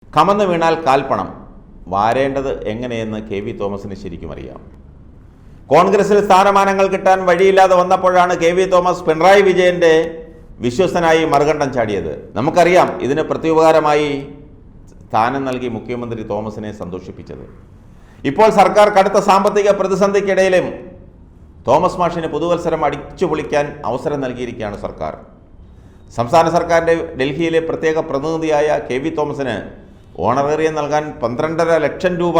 കമന്ന് വീണാൽ കാൽപ്പണം വാരേണ്ടത് എങ്ങനെയെന്ന് കെ.വി. തോമസിന് ശരിക്കും അറിയാം. കോൺഗ്രസിൽ സ്ഥാനമാനങ്ങൾ കിട്ടാൻ വഴിയില്ലാതെ വന്നപ്പോഴാണ് കെ.വി. തോമസ് പിണറായി വിജയൻ്റെ വിശ്വസ്തനായി മറുകണ്ഠം ചാടിയത്. നമുക്കറിയാം ഇതിന് പ്രത്യുപകാരമായി സ്ഥാനം നൽകി മുഖ്യമന്ത്രി തോമസിനെ സന്തോഷിപ്പിച്ചത്. ഇപ്പോൾ സർക്കാർ കടുത്ത സാമ്പത്തിക പ്രതിസന്ധിക്കിടയിലും തോമസ് മാഷിന് പുതുവത്സരം അടിച്ചു പൊളിക്കാൻ അവസരം നൽകിയിരിക്കുകയാണ് സർക്കാർ. സംസ്ഥാന സർക്കാരിൻ്റെ ഡൽഹിയിലെ പ്രത്യേക പ്രതിനിധിയായ കെ.വി. തോമസിന് ഓണറേറിയം നൽകാൻ 12.5 ലക്ഷം രൂപ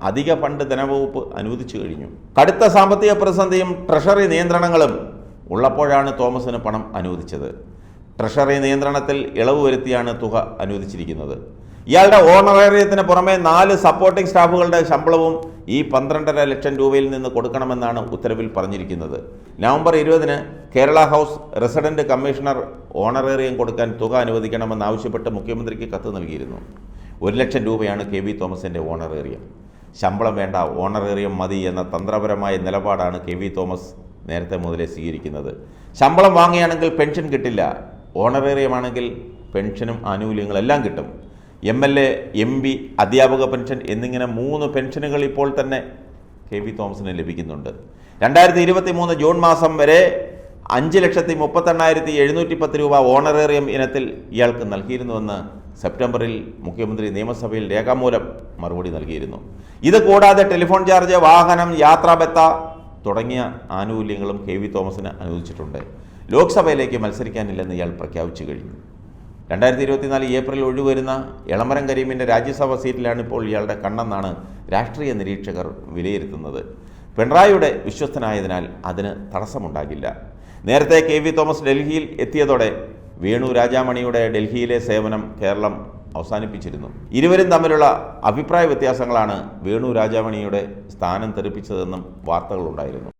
അധിക ഫണ്ട് ധനവകുപ്പ് അനുവദിച്ചു കഴിഞ്ഞു. കടുത്ത സാമ്പത്തിക പ്രതിസന്ധിയും ട്രഷറി നിയന്ത്രണങ്ങളും ഉള്ളപ്പോഴാണ് തോമസിന് പണം അനുവദിച്ചത്. ട്രഷറി നിയന്ത്രണത്തിൽ ഇളവ് വരുത്തിയാണ് തുക അനുവദിച്ചിരിക്കുന്നത്. ഇയാളുടെ ഓണറേറിയത്തിന് പുറമെ 4 സപ്പോർട്ടിംഗ് സ്റ്റാഫുകളുടെ ശമ്പളവും ഈ 12.5 ലക്ഷം രൂപയിൽ നിന്ന് കൊടുക്കണമെന്നാണ് ഉത്തരവിൽ പറഞ്ഞിരിക്കുന്നത്. നവംബർ 20-ന് Kerala House resident commissioner honorarium കൊടുക്കാൻ തുക അനുവദിക്കണമെന്നാവശ്യപ്പെട്ട് മുഖ്യമന്ത്രിക്ക് കത്ത് നൽകിയിരുന്നു. 1 ലക്ഷം രൂപയാണ് കെ.വി. തോമസിൻ്റെ ഓണറേറിയം. ശമ്പളം വേണ്ട, ഓണറേറിയം മതി എന്ന തന്ത്രപരമായ നിലപാടാണ് കെ.വി. തോമസ് നേരത്തെ മുതലേ സ്വീകരിക്കുന്നത്. ശമ്പളം വാങ്ങുകയാണെങ്കിൽ പെൻഷൻ കിട്ടില്ല, ഓണറേറിയമാണെങ്കിൽ പെൻഷനും ആനുകൂല്യങ്ങളെല്ലാം കിട്ടും. MLA, MP, അധ്യാപക പെൻഷൻ എന്നിങ്ങനെ 3 പെൻഷനുകൾ ഇപ്പോൾ തന്നെ കെ.വി. തോമസിന് ലഭിക്കുന്നുണ്ട്. 2023 ജൂൺ മാസം വരെ 5,38,710 രൂപ ഓണറേറിയം ഇനത്തിൽ ഇയാൾക്ക് നൽകിയിരുന്നുവെന്ന് സെപ്റ്റംബറിൽ മുഖ്യമന്ത്രി നിയമസഭയിൽ രേഖാമൂലം മറുപടി നൽകിയിരുന്നു. ഇത് കൂടാതെ ടെലിഫോൺ ചാർജ്, വാഹനം, യാത്രാബത്ത തുടങ്ങിയ ആനുകൂല്യങ്ങളും കെ.വി. തോമസിന് അനുവദിച്ചിട്ടുണ്ട്. ലോക്സഭയിലേക്ക് മത്സരിക്കാനില്ലെന്ന് ഇയാൾ പ്രഖ്യാപിച്ചു കഴിഞ്ഞു. 2024 ഏപ്രിൽ ഒഴിവരുന്ന എളമരം കരീമിൻ്റെ രാജ്യസഭാ സീറ്റിലാണ് ഇപ്പോൾ ഇയാളുടെ കണ്ണെന്നാണ് രാഷ്ട്രീയ നിരീക്ഷകർ വിലയിരുത്തുന്നത്. പിണറായിയുടെ വിശ്വസ്തനായതിനാൽ അതിന് തടസ്സമുണ്ടാകില്ല. നേരത്തെ കെ.വി. തോമസ് ഡൽഹിയിൽ എത്തിയതോടെ വേണു രാജാമണിയുടെ ഡൽഹിയിലെ സേവനം കേരളം അവസാനിപ്പിച്ചിരുന്നു. ഇരുവരും തമ്മിലുള്ള അഭിപ്രായ വ്യത്യാസങ്ങളാണ് വേണു രാജാമണിയുടെ സ്ഥാനം തെറിപ്പിച്ചതെന്നും വാർത്തകളുണ്ടായിരുന്നു.